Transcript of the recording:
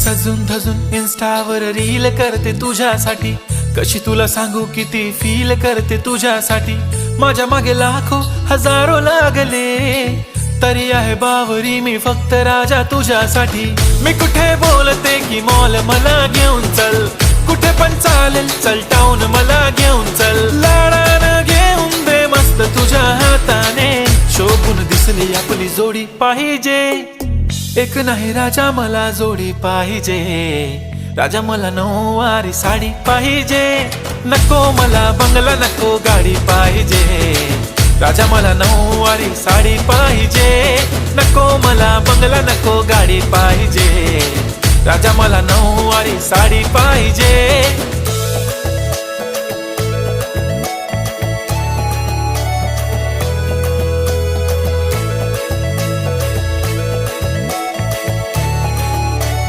सजून धजून इन्स्टावर reel करते तुझ्यासाठी, कशी तुला सांगू किती फील करते तुझ्यासाठी. माझ्या मागे लाखो हजारो लागले, तरी आहे बावरी मी फक्त राजा तुझ्यासाठी. मी कुठे बोलते की मॉल मला घेऊन चल, कुठे पण चालेल चल टाऊन मला घेऊन चल. लाडानं घेऊन दे मस्त तुझ्या हाताने, शोभून दिसली आपली जोडी पाहिजे. एक नाही राजा मला जोडी पाहिजे, राजा मला नऊवारी साडी पाहिजे. नको मला बंगला नको गाडी पाहिजे, राजा मला नऊवारी साडी पाहिजे. नको मला बंगला नको गाडी पाहिजे, राजा मला नऊवारी साडी पाहिजे.